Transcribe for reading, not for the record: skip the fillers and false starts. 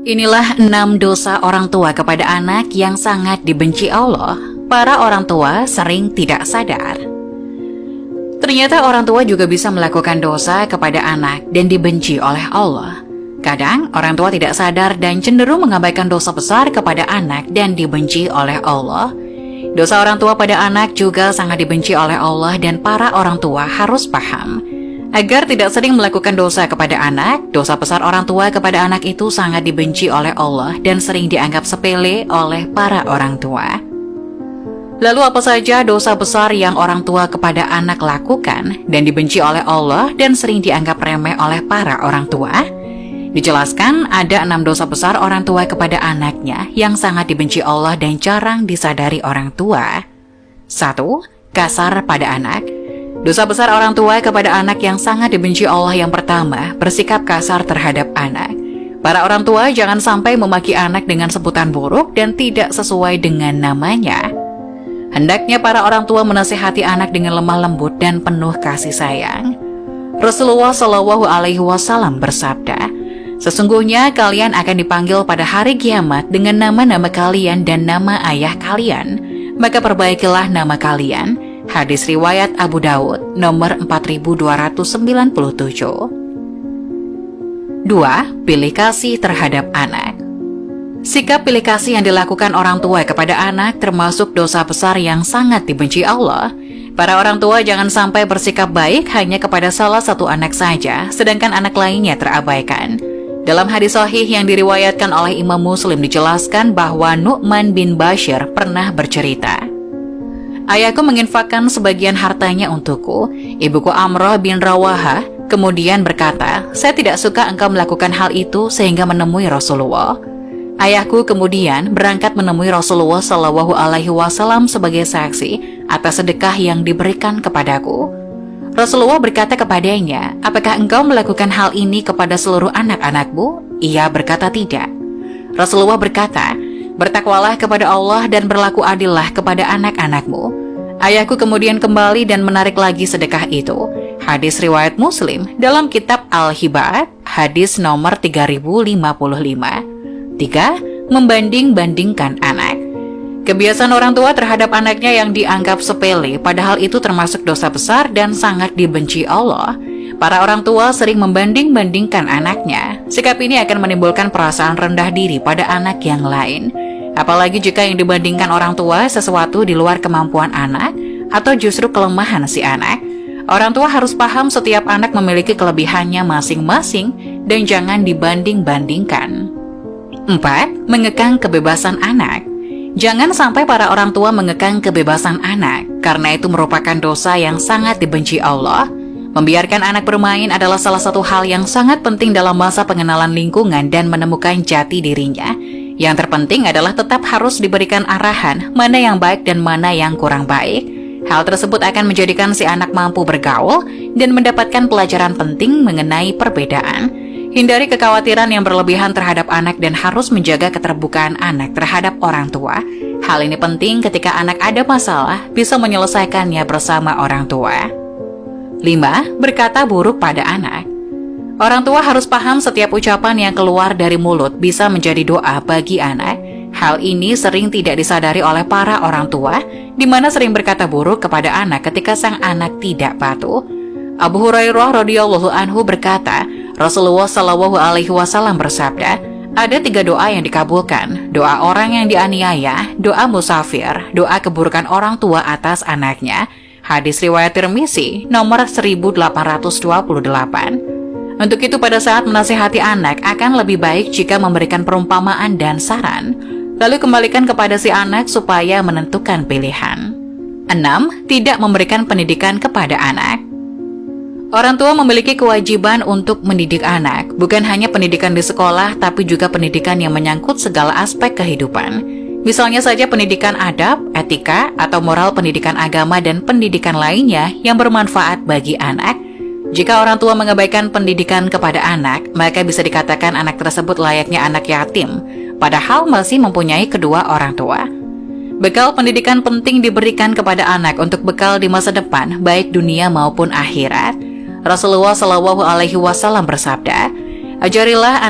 Inilah 6 dosa orang tua kepada anak yang sangat dibenci Allah. Para orang tua sering tidak sadar. Ternyata orang tua juga bisa melakukan dosa kepada anak dan dibenci oleh Allah. Kadang orang tua tidak sadar dan cenderung mengabaikan dosa besar kepada anak dan dibenci oleh Allah. Dosa orang tua pada anak juga sangat dibenci oleh Allah dan para orang tua harus paham. Agar tidak sering melakukan dosa kepada anak, dosa besar orang tua kepada anak itu sangat dibenci oleh Allah dan sering dianggap sepele oleh para orang tua. Lalu apa saja dosa besar yang orang tua kepada anak lakukan dan dibenci oleh Allah dan sering dianggap remeh oleh para orang tua? Dijelaskan ada 6 dosa besar orang tua kepada anaknya yang sangat dibenci Allah dan jarang disadari orang tua. 1. Kasar pada anak. Dosa besar orang tua kepada anak yang sangat dibenci Allah yang pertama, bersikap kasar terhadap anak. Para orang tua jangan sampai memaki anak dengan sebutan buruk dan tidak sesuai dengan namanya. Hendaknya para orang tua menasihati anak dengan lemah lembut dan penuh kasih sayang. Rasulullah Shallallahu Alaihi Wasallam bersabda, "Sesungguhnya kalian akan dipanggil pada hari kiamat dengan nama-nama kalian dan nama ayah kalian. Maka perbaikilah nama kalian." Hadis riwayat Abu Daud nomor 4297. 2. Pilih kasih terhadap anak. Sikap pilih kasih yang dilakukan orang tua kepada anak termasuk dosa besar yang sangat dibenci Allah. Para orang tua jangan sampai bersikap baik hanya kepada salah satu anak saja, sedangkan anak lainnya terabaikan. Dalam hadis sahih yang diriwayatkan oleh Imam Muslim dijelaskan bahwa Nu'man bin Bashir pernah bercerita, "Ayahku menginfakkan sebagian hartanya untukku. Ibuku Amrah bin Rawaha kemudian berkata, 'Saya tidak suka engkau melakukan hal itu,' sehingga menemui Rasulullah. Ayahku kemudian berangkat menemui Rasulullah Shallallahu Alaihi Wasallam sebagai saksi atas sedekah yang diberikan kepadaku. Rasulullah berkata kepadanya, 'Apakah engkau melakukan hal ini kepada seluruh anak-anakmu?' Ia berkata, 'Tidak.' Rasulullah berkata, 'Bertakwalah kepada Allah dan berlaku adillah kepada anak-anakmu.' Ayahku kemudian kembali dan menarik lagi sedekah itu." Hadis riwayat Muslim dalam kitab Al-Hibat, hadis nomor 3055. 3. Membanding-bandingkan anak. Kebiasaan orang tua terhadap anaknya yang dianggap sepele, padahal itu termasuk dosa besar dan sangat dibenci Allah. Para orang tua sering membanding-bandingkan anaknya. Sikap ini akan menimbulkan perasaan rendah diri pada anak yang lain. Apalagi jika yang dibandingkan orang tua sesuatu di luar kemampuan anak atau justru kelemahan si anak. Orang tua harus paham setiap anak memiliki kelebihannya masing-masing dan jangan dibanding-bandingkan. 4. Mengekang kebebasan anak. Jangan sampai para orang tua mengekang kebebasan anak, karena itu merupakan dosa yang sangat dibenci Allah. Membiarkan anak bermain adalah salah satu hal yang sangat penting dalam masa pengenalan lingkungan dan menemukan jati dirinya. Yang terpenting adalah tetap harus diberikan arahan mana yang baik dan mana yang kurang baik. Hal tersebut akan menjadikan si anak mampu bergaul dan mendapatkan pelajaran penting mengenai perbedaan. Hindari kekhawatiran yang berlebihan terhadap anak dan harus menjaga keterbukaan anak terhadap orang tua. Hal ini penting ketika anak ada masalah, bisa menyelesaikannya bersama orang tua. 5. Berkata buruk pada anak. Orang tua harus paham setiap ucapan yang keluar dari mulut bisa menjadi doa bagi anak. Hal ini sering tidak disadari oleh para orang tua, di mana sering berkata buruk kepada anak ketika sang anak tidak patuh. Abu Hurairah radhiyallahu anhu berkata, Rasulullah Shallallahu Alaihi Wasallam bersabda, ada 3 doa yang dikabulkan: doa orang yang dianiaya, doa musafir, doa keburukan orang tua atas anaknya. Hadis riwayat Tirmizi nomor 1828. Untuk itu pada saat menasihati anak akan lebih baik jika memberikan perumpamaan dan saran, lalu kembalikan kepada si anak supaya menentukan pilihan. 6. Tidak memberikan pendidikan kepada anak. Orang tua memiliki kewajiban untuk mendidik anak, bukan hanya pendidikan di sekolah, tapi juga pendidikan yang menyangkut segala aspek kehidupan. Misalnya saja pendidikan adab, etika, atau moral, pendidikan agama, dan pendidikan lainnya yang bermanfaat bagi anak. Jika orang tua mengabaikan pendidikan kepada anak, maka bisa dikatakan anak tersebut layaknya anak yatim, padahal masih mempunyai kedua orang tua. Bekal pendidikan penting diberikan kepada anak untuk bekal di masa depan, baik dunia maupun akhirat. Rasulullah Shallallahu Alaihi Wasallam bersabda, ajarilah